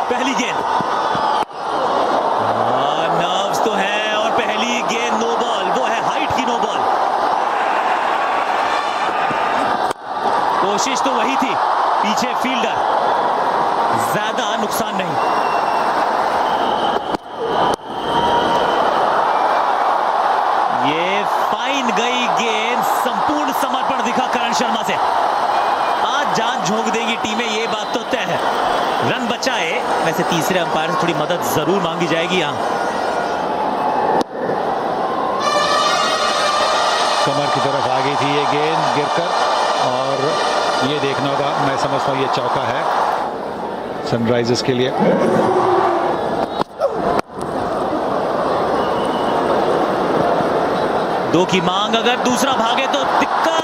पहली गेंद, नर्व्स तो है और पहली गेंद नो बॉल, वो है हाइट की नो बॉल। कोशिश तो वही थी, पीछे फील्डर, ज्यादा नुकसान नहीं। ये फाइन गई गेंद, संपूर्ण समर्पण दिखा करण शर्मा से। आज जान झोंक देंगी टीमें, ये बात तो तय है। रन बचाए, वैसे तीसरे अंपायर से थोड़ी मदद जरूर मांगी जाएगी यहां। कमर की तरफ आ गई थी ये गेंद गिरकर, और ये देखना होगा, मैं समझता हूं ये चौका है सनराइजर्स के लिए। दो की मांग, अगर दूसरा भागे तो दिक्कत,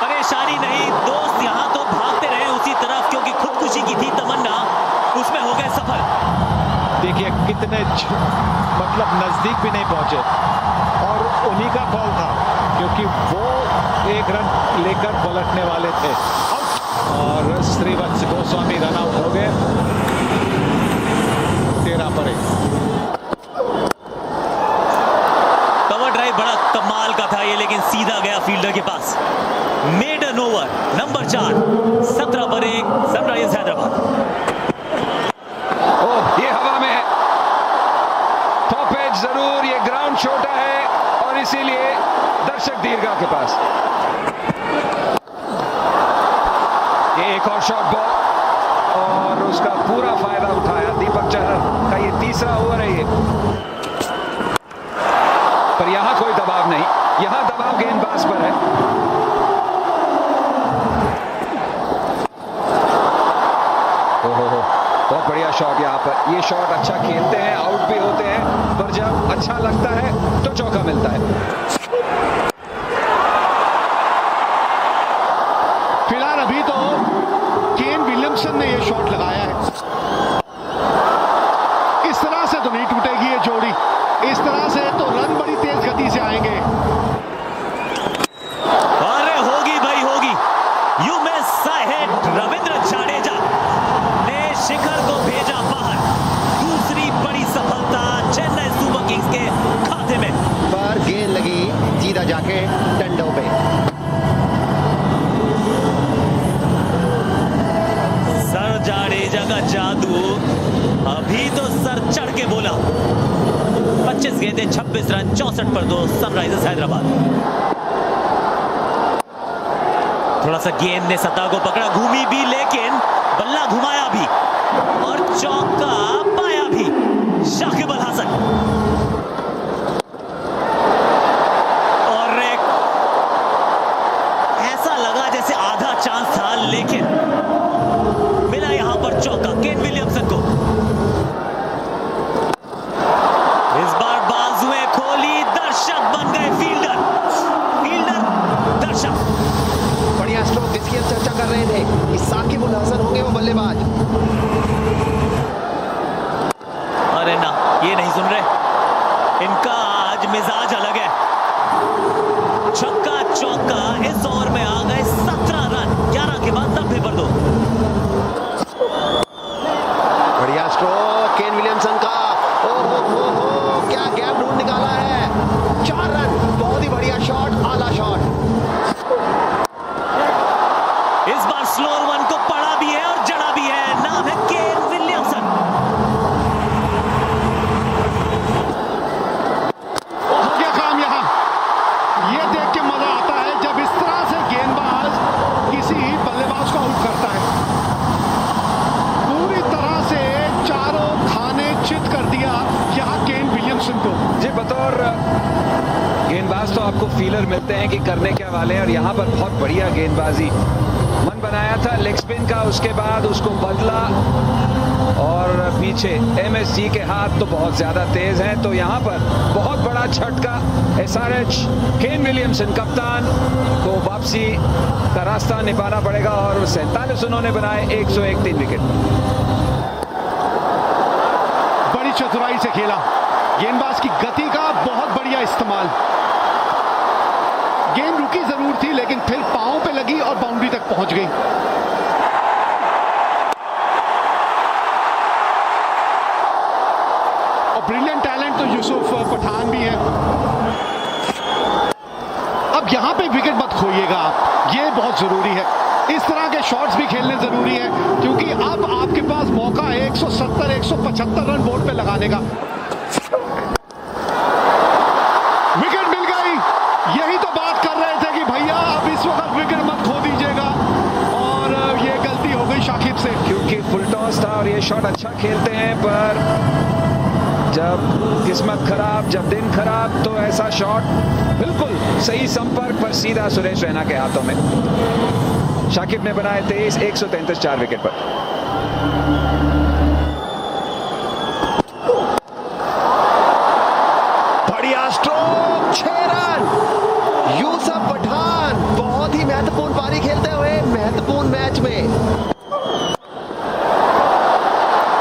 परेशानी नहीं दोस्त, यहां तो भागते रहे उसी तरफ, क्योंकि खुदकुशी की थी तमन्ना, उसमें हो गए सफल। देखिए कितने मतलब नजदीक भी नहीं पहुंचे, और उन्हीं का कॉल था, क्योंकि वो एक रन लेकर पलटने वाले थे। और श्रीवत्स गोस्वामी रन आउट हो गए 13 पर 1। कवर ड्राइव बड़ा कमाल का था ये, लेकिन सीधा गया फील्डर के पास। मेडन ओवर नंबर 4, 17 पर 1 सनराइजर्स हैदराबाद। ये हवा में है, टॉप एज जरूर, ये ग्राउंड छोटा है और इसीलिए दर्शक दीर्घा के पास। ये एक और शॉर्ट बॉल और उसका पूरा फायदा उठाया दीपक चहर का, ये तीसरा ओवर है ये। पर यहां कोई दबाव नहीं, यहां दबाव गेंदबाज पर है। बहुत बढ़िया शॉट यहां पर, ये शॉट अच्छा खेलते हैं, आउट भी होते हैं, पर जब अच्छा लगता है तो चौका मिलता है। फिलहाल अभी तो केन विलियमसन ने ये शॉट लगाया है। इस तरह से तो नहीं टूटेगी ये जोड़ी, इस तरह से तो रन बड़ी तेज गति से आएंगे। अरे होगी भाई होगी, यू में साहेब रविंद्र जाडेजा ने शिखर को भेजा बाहर। दूसरी बड़ी सफलता चेन्नई सुपर किंग्स के खाते में। पर गेंद लगी सीधा जाके डंडों पे। सर जाडेजा का जादू, अभी तो सर चढ़ के बोला। 25 गेंदें 26 रन 64 पर 2 सनराइजर्स हैदराबाद। थोड़ा सा गेंद ने सतह को पकड़ा, घूमी भी, लेकिन बल्ला घुमाया भी और चौका पाया भी शाकिब अल हसन। और एक ऐसा लगा जैसे आधा चांस था, लेकिन मिला यहां पर चौका केन विलियमसन को। इस बार बाजुएं खोली, दर्शक बन गए फील्डर दर्शक। बढ़िया स्ट्रोक जिसकी हम चर्चा कर रहे थे कि साकिब अल हसन होंगे वो बल्लेबाज। अरे ना, ये नहीं सुन रहे, इनका आज मिजाज अलग है। छक्का चौका, इस ओवर में आ गए 17 रन 11 के बाद 90 पर 2। बढ़िया स्ट्रोक केन विलियमसन का, ओ क्या गैप ढूंढ निकाला है। 4 रन, बहुत ही बढ़िया शॉट, आला शॉट। इस बार स्लोअर वन को पड़ा भी है और जड़ा भी है, नाम है केन विलियमसन। हो गया काम यहां, ये देख के मजा आता है जब इस तरह से गेंदबाज किसी बल्लेबाज को आउट करता है। पूरी तरह से चारों खाने चित कर दिया यहां केन विलियमसन को। जी, बतौर गेंदबाज तो आपको फीलर मिलते हैं कि करने क्या वाले हैं, और यहां पर बहुत बढ़िया गेंदबाजी, मन बनाया था लेग स्पिन का, उसके बाद उसको बदला, और पीछे एमएसजी के हाथ तो बहुत ज्यादा तेज हैं, तो यहां पर बहुत बड़ा झटका एसआरएच केन विलियमसन कप्तान को वापसी का रास्ता निभाना पड़ेगा, और 47 उन्होंने बनाए, 101 3 विकेट। बड़ी चतुराई से खेला, गेंदबाज की गति का बहुत बढ़िया इस्तेमाल। गेंद रुकी जरूर थी, लेकिन फिर पांव पे लगी और बाउंड्री तक पहुंच गई। यूसुफ पठान भी है। अब यहां पे विकेट मत खोइएगा आप, ये बहुत जरूरी है। इस तरह के शॉट्स भी खेलने जरूरी है क्योंकि अब आपके पास मौका है 170 175 रन बोर्ड पे लगाने का। विकेट मिल गई, यही तो बात कर रहे थे कि भैया अब इस वक्त विकेट मत खो दीजिएगा, और ये गलती हो गई शाकिब से। क्योंकि फुल टॉस था और ये शॉट अच्छा खेलते हैं, पर जब किस्मत खराब, जब दिन खराब, तो ऐसा शॉट बिल्कुल सही संपर्क पर सीधा सुरेश रैना के हाथों में। शाकिब ने बनाए 23, 133 4 विकेट पर। बढ़िया स्ट्रोक, 6 रन। यूसुफ पठान बहुत ही महत्वपूर्ण पारी खेलते हुए महत्वपूर्ण मैच में।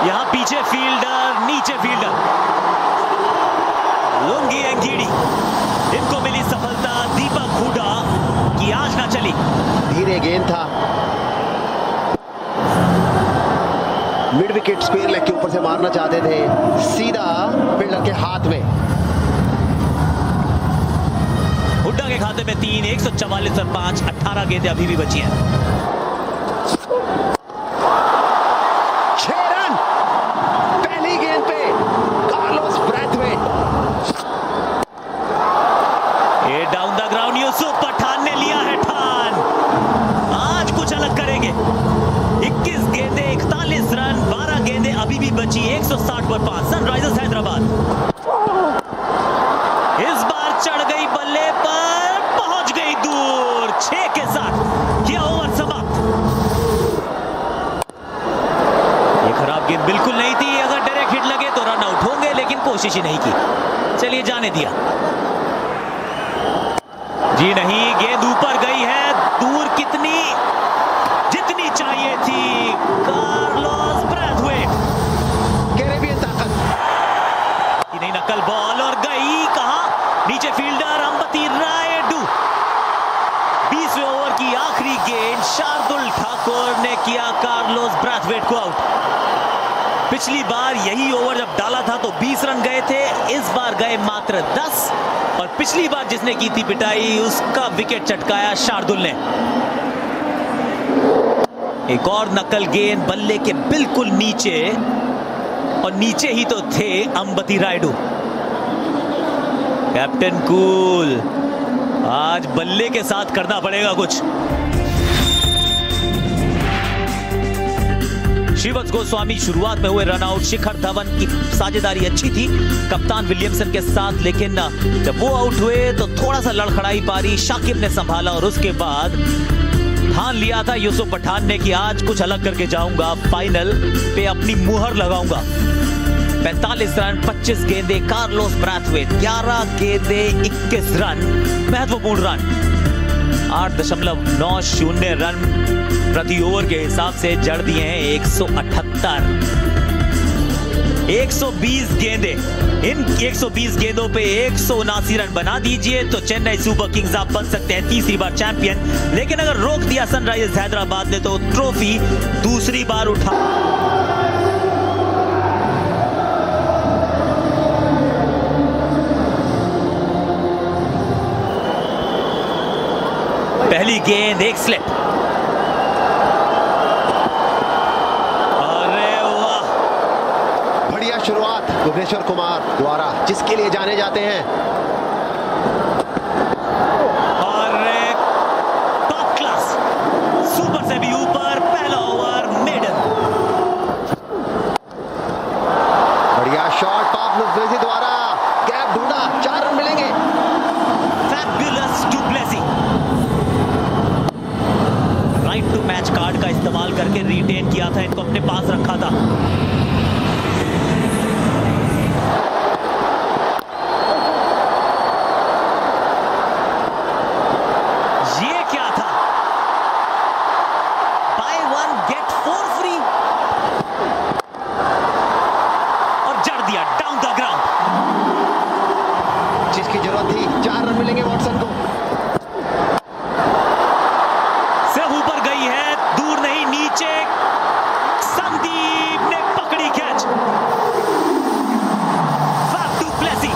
यहां पीछे फील्डर, नीचे फील्डर, लुंगी एंगीडी, इनको मिली सफलता। दीपक हुडा की आज ना चली। धीरे गेंद था, मिड विकेट स्क्वायर लेग के ऊपर से मारना चाहते थे, सीधा फील्डर के हाथ में। हुड्डा के खाते में 3, 144 और 5, 18 गेंदें अभी भी बची हैं। 6 रन पहली गेंद पे कार्लोस ब्रैथवेट। ये down the ground Yusuf Pathan ने लिया है ठान, आज कुछ अलग करेंगे। 21 गेंदें, 41 रन, 12 गेंदें अभी भी बची, 160 पर 5। सनराइजर्स हैदराबाद इस बार चढ़ गई बल्ले पर, पहुंच गई दूर। 6 के साथ किया ओवर समाप्त। ये खराब गेंद बिल्कुल नहीं थी, अगर डायरेक्ट हिट लगे तो रन आउट होंगे, लेकिन कोशिश ही नहीं की। चलिए जाने दिया। जी नहीं, गेंद ऊपर गई है, दूर कितनी, जितनी चाहिए थी। कार्लोस ब्रैथवेट, कैरेबियन ताकत। कि नहीं, नकल बॉल और गई कहां, नीचे फील्डर अंबती रायडू। 20वें ओवर की आखिरी गेंद, शार्दुल ठाकुर ने किया कार्लोस ब्रैथवेट को आउट। पिछली बार यही ओवर जब डाला था तो 20 रन गए थे, इस बार गए मात्र 10, और पिछली बार जिसने की थी पिटाई उसका विकेट चटकाया शार्दुल ने। एक और नकल गेंद बल्ले के बिल्कुल नीचे, और नीचे ही तो थे अंबती रायडू। कैप्टन कूल, आज बल्ले के साथ करना पड़ेगा कुछ। श्रीवत्स गोस्वामी शुरुआत में हुए रनआउट, शिखर धवन की साझेदारी अच्छी थी कप्तान विलियमसन के साथ, लेकिन जब वो आउट हुए तो थोड़ा सा लड़खड़ाई पारी शाकिब ने संभाला, और उसके बाद ठान लिया था यूसुफ पठान ने कि आज कुछ अलग करके जाऊंगा, फाइनल पे अपनी मुहर लगाऊंगा। 45 रन, 25 गेंदे, कार्लोस ब्रैथवेट 11 गेंदे, 21 रन, महत्वपूर्ण रन। 8.90 रन प्रति ओवर के हिसाब से जड़ दिए हैं 178। 120 गेंदे, इन 120 गेंदों पे 179 रन बना दीजिए तो चेन्नई सुपर किंग्स आप बन सकते हैं तीसरी बार चैंपियन। लेकिन अगर रोक दिया सनराइजर्स हैदराबाद ने तो ट्रॉफी दूसरी बार उठा। पहली गेंद, एक स्लिप, अरे वाह, बढ़िया शुरुआत भुवनेश्वर कुमार द्वारा, जिसके लिए जाने जाते हैं। और टॉप क्लास, सुपर से भी ऊपर, पहला ओवर मेडन। बढ़िया शॉट टॉप लुफ्लेसी द्वारा, गैप ढूंढा, 4 रन मिलेंगे। Fabulous du Plessis right to match card का इस्तेमाल करके रिटेन किया था, इनको अपने पास रखा था। ये क्या था, बाय 1 गेट 4 फ्री, और जड़ दिया डाउन द ग्राउंड। जिसकी जरूरत थी, 4 रन मिलेंगे वॉटसन को। सिर्फ ऊपर गई है, दूर नहीं, नीचे संदीप ने पकड़ी कैच। फैफ डुप्लेसी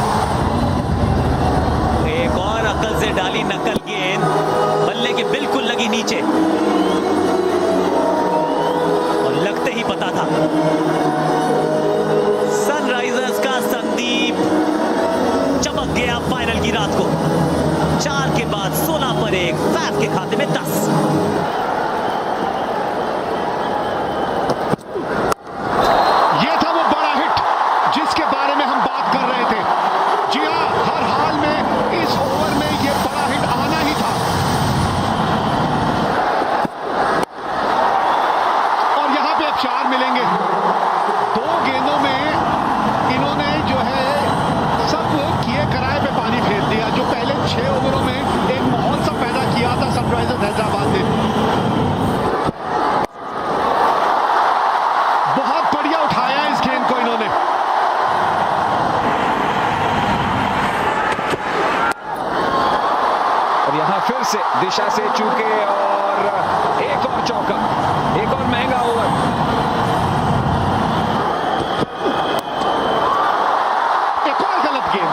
वेटरन्स के खाते में 10। ये था वो बड़ा हिट जिसके बारे में हम बात कर रहे थे। जी हाँ, हर हाल में इस ओवर में ये बड़ा हिट आना ही था। और यहां पे अब 4 मिलेंगे। 2 गेंदों में इन्होंने जो है सब किए कराए पे पानी फेर दिया। जो पहले 6 ओवरों में एक माहौल सा पैदा किया था सनराइजर्स हैदराबाद ने, बहुत बढ़िया उठाया इस गेंद को इन्होंने। और यहां फिर से दिशा से चूके और एक और चौका, एक और महंगा ओवर। एक और गलत गेंद,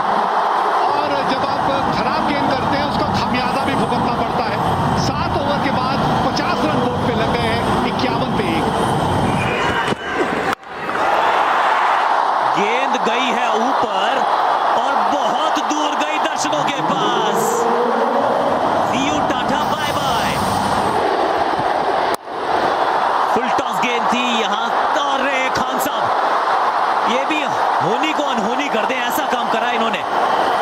और जब आप खराब गेंद करते हैं उसका खामियाजा भी भुगतना पड़ता है। 7 ओवर के बाद 50 रन बोर्ड पे लग गए हैं, 51 पे 1। गेंद गई है ऊपर और बहुत दूर गई दर्शकों के पास। See you, tata, bye bye. Full toss गेंद थी यहां, और खान साहब ये भी होनी को अनहोनी कर दे ऐसा काम करा इन्होंने।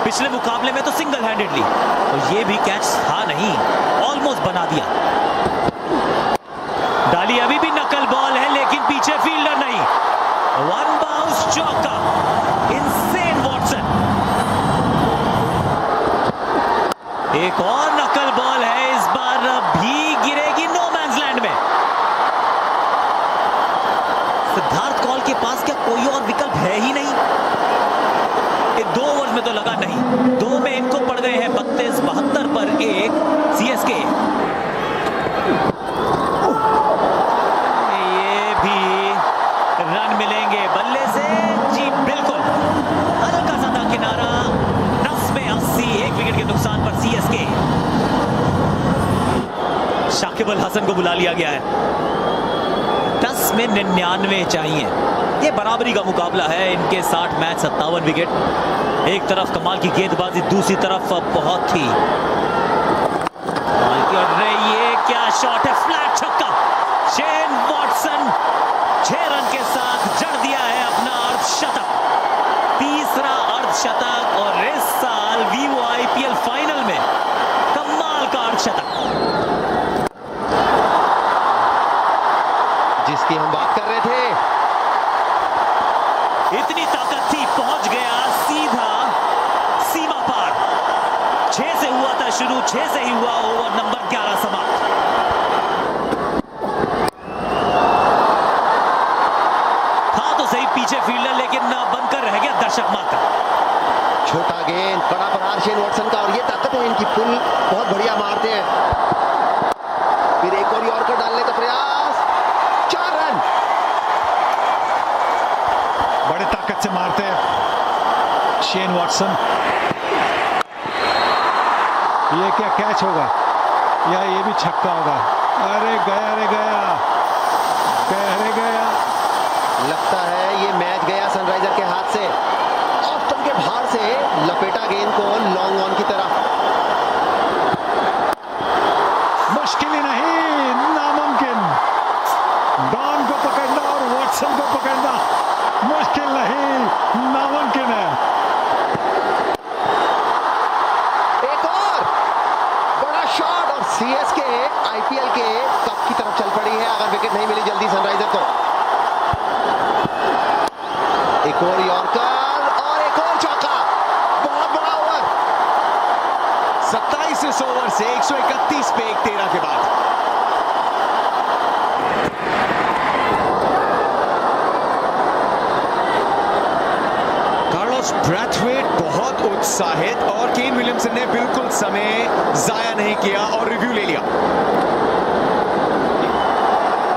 पिछले मुकाबले में तो सिंगल हैंडेडली, और ये भी कैच था नहीं, ऑलमोस्ट बना दिया। डाली अभी भी नकल बॉल है, लेकिन पीछे फील्डर नहीं। 1 बाउंस चौका, इनसेन वॉटसन। एक और नकल बॉल है, इस बार भी गिरेगी नो मैंस लैंड में। सिद्धार्थ कौल के पास क्या कोई और विकल्प है ही नहीं। 2 ओवर में तो लगा नहीं, 2 में इनको पड़ गए हैं 32-72 पर 1 सीएसके। ये भी रन मिलेंगे बल्ले से, जी बिल्कुल। हल्का सा था किनारा, 10 में 80, 1 विकेट के नुकसान पर सीएसके। शाकिब अल हसन को बुला लिया गया है। 10 में 99 चाहिए। ये बराबरी का मुकाबला है, इनके 60 मैच 57 विकेट। एक तरफ कमाल की गेंदबाजी, दूसरी तरफ बहुत ही ये क्या शॉट है, फ्लैट छक्का। शेन वॉटसन 6 रन के साथ जड़ दिया है अपना अर्धशतक, तीसरा अर्धशतक, और इस साल वीवो आईपीएल फाइनल में कमाल का अर्धशतक। जिसकी हम बात कर रहे थे। इतनी ताकत थी, पहुंच गया सीधा सीमा पार। 6 से हुआ था शुरू, 6 से ही हुआ ओवर नंबर 11 समाप्त। था तो सही पीछे फील्डर, लेकिन बनकर रह गया दर्शक मात्र। छोटा गेंद, बड़ा प्रहार शेन वॉटसन का, और ये ताकत है इनकी, पुल बहुत बढ़िया मारते हैं। फिर एक और यॉर्कर डालने का प्रयास, 4 रन। बड़े ताकत से मारते हैं शेन वॉटसन। ये क्या कैच होगा या ये भी छक्का होगा? अरे गया, रे गया, अरे गया। लगता है ये मैच गया सनराइजर के हाथ से। ऑफ स्टंप के बाहर से लपेटा गेंद को लॉन्ग ऑन की तरफ। मुश्किल ही नहीं, नामुमकिन। डॉन को पकड़ना और वॉटसन को पकड़ना मुश्किल नहीं, नामुमकिन है। एक और बड़ा शॉट, और सीएसके आईपीएल के कप की तरफ चल पड़ी है अगर विकेट नहीं मिली जल्दी सनराइजर को। एक और यॉर्कर और एक और चौका, बहुत बड़ा ओवर। 27 इस ओवर से 131 पे 1-13 के बाद। कार्लोस ब्रैथवेट बहुत उत्साहित, और केन विलियमसन ने बिल्कुल समय जाया नहीं किया और रिव्यू ले लिया।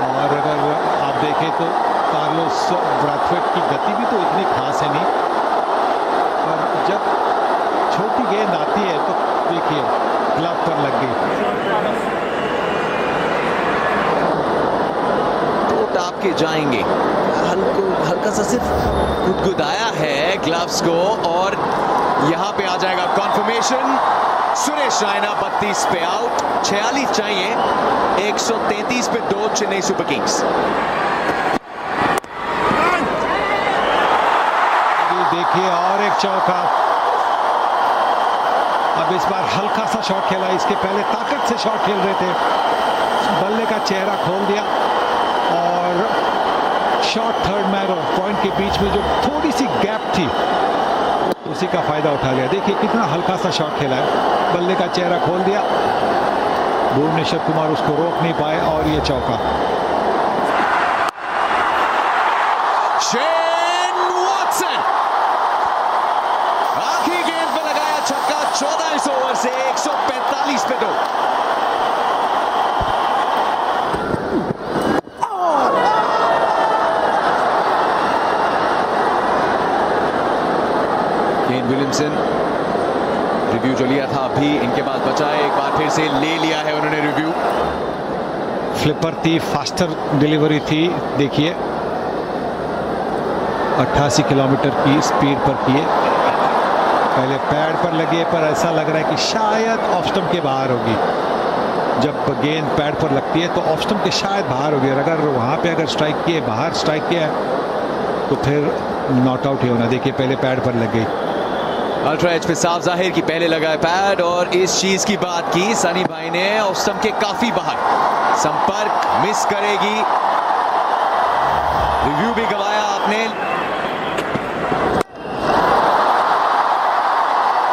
और अगर आप देखें तो कार्लोस ब्रैथवेट की गति भी तो इतनी खास है नहीं, और जब छोटी गेंद आती है तो देखिए ग्लव पर लग गई। टोट आपके जाएंगे, हल्का सा सिर्फ गुदगुदाया है ग्लव्स को, और यहां पे आ जाएगा कॉन्फर्मेशन। सुरेश रायना 32 पे आउट, 46 चाहिए, 133 पे 2 चेन्नई सुपर किंग्स। देखिए और एक चौका। अब इस बार हल्का सा शॉट खेला, इसके पहले ताकत से शॉट खेल रहे थे, बल्ले का चेहरा खोल दिया और शॉट थर्ड मैन और पॉइंट के बीच में जो थोड़ी सी गैप थी उसी का फायदा उठा लिया। देखिए कितना हल्का सा शॉट खेला है, बल्ले का चेहरा खोल दिया, भुवनेश्वर कुमार उसको रोक नहीं पाए और ये चौका। शेन वॉटसन आखिरी गेंद पे लगाया छक्का, 14 ओवर से 145 पे 2। केन विलियमसन रिव्यू जो लिया था अभी, इनके बाद बचा है, एक बार फिर से ले लिया है उन्होंने रिव्यू। फ्लिपर थी, फास्टर डिलीवरी थी, देखिए 88 किलोमीटर की स्पीड पर किए, पहले पैड पर लगे, पर ऐसा लग रहा है कि शायद ऑफ स्टंप के बाहर होगी। जब गेंद पैड पर लगती है तो ऑफ स्टंप के शायद बाहर होगी, अगर वहां पे अगर स्ट्राइक किए, बाहर स्ट्राइक किया तो फिर नॉट आउट ही होना। देखिए पहले पैड पर लग गई। अल्ट्रा एज पे साफ जाहिर कि पहले लगा है पैड, और इस चीज की बात की सनी भाई ने, ऑफ स्टंप के काफी बाहर, संपर्क मिस करेगी, रिव्यू भी गवाया आपने।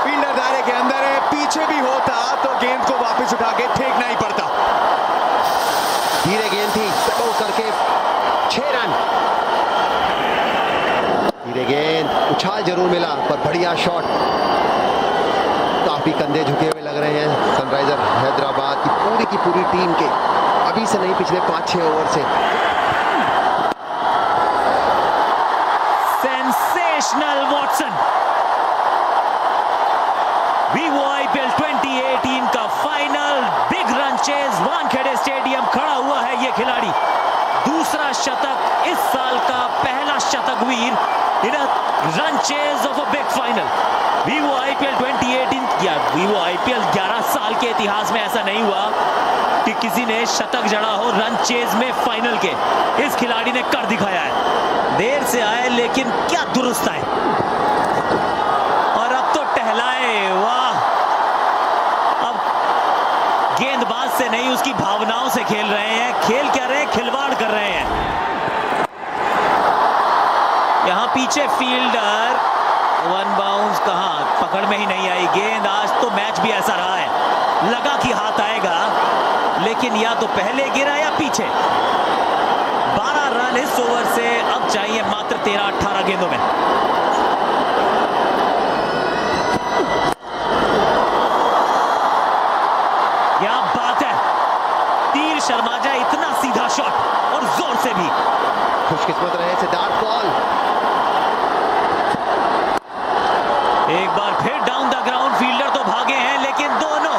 फील्डर दायरे के अंदर है, पीछे भी होता तो गेंद को वापस उठा के फेंकना ही पड़ता। धीरे गेंद थी, टको करके 6 रन। धीरे गेंद, उछाल जरूर मिला पर बढ़िया शॉट। काफी कंधे झुके हुए लग रहे हैं सनराइजर हैदराबाद की पूरी टीम के, अभी से नहीं पिछले 5-6 ओवर से। Sensational Watson. वीवो आईपीएल 2018 का final big run chase, Wankhede stadium खड़ा हुआ है ये खिलाड़ी। दूसरा शतक इस साल का, पहला शतक वीर in run chase of a big final. Vivo IPL 2018 या वीवो आईपीएल 11 साल के इतिहास में ऐसा नहीं हुआ कि किसी ने शतक जड़ा हो रन चेज में फाइनल के। इस खिलाड़ी ने कर दिखाया है। देर से आए लेकिन क्या दुरुस्त आए, और अब तो टहलाए। वाह, अब गेंदबाज से नहीं उसकी भावनाओं से खेल रहे हैं। खेल क्या रहे, खिलवाड़ कर रहे हैं। यहां पीछे फील्डर, वन बाउंस, कहां पकड़ में ही नहीं आई गेंद। आज तो मैच भी ऐसा रहा है, लगा कि हाथ आएगा लेकिन या तो पहले गिरा या पीछे। 12 रन इस ओवर से, अब चाहिए मात्र 13-18 गेंदों में। क्या बात है, तीर शर्मा जाए, इतना सीधा शॉट और जोर से भी। खुशकिस्मत रहे सिद्धार्थ कौल। एक बार फिर डाउन द ग्राउंड, फील्डर तो भागे हैं लेकिन दोनों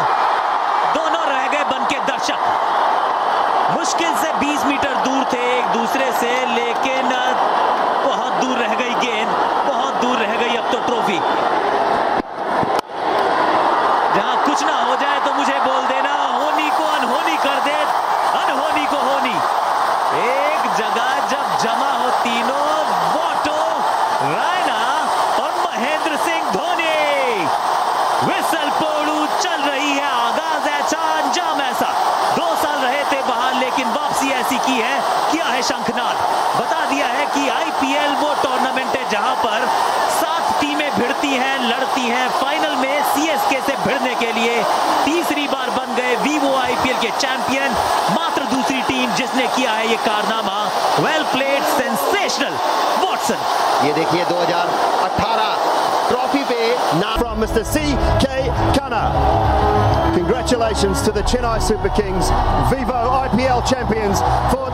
रह गए बनके दर्शक। मुश्किल से 20 मीटर दूर थे एक दूसरे से, लेकिन बहुत दूर रह गई गेंद, बहुत दूर रह गई अब तो ट्रॉफी। जहां कुछ ना हो जाए तो मुझे बोल देना, होनी को अनहोनी कर दे, अनहोनी को होनी। एक जगह जब जमा हो तीनों, वोटो, रायना और महेंद्र सिंह धोनी, विसल पोड़ू चल रही है, आगाज ऐसा, अंजाम ऐसा। 2 साल रहे थे बाहर लेकिन वापसी ऐसी की है, किया है शंखनाद। बता दिया है कि आईपीएल वो टूर्नामेंट है जहां पर 7 टीमें भिड़ती हैं, लड़ती हैं। फाइनल में सीएसके से भिड़ने के लिए तीसरी बार बन गए वीवो आईपीएल के चैंपियन, मात्र दूसरी टीम जिसने किया है ये कारनामा। Well played, sensational Watson. ये देखिए 2018 ट्रॉफी पे नाम from Mr. C.K. Khanna. Congratulations to the Chennai Super Kings, Vivo IPL champions for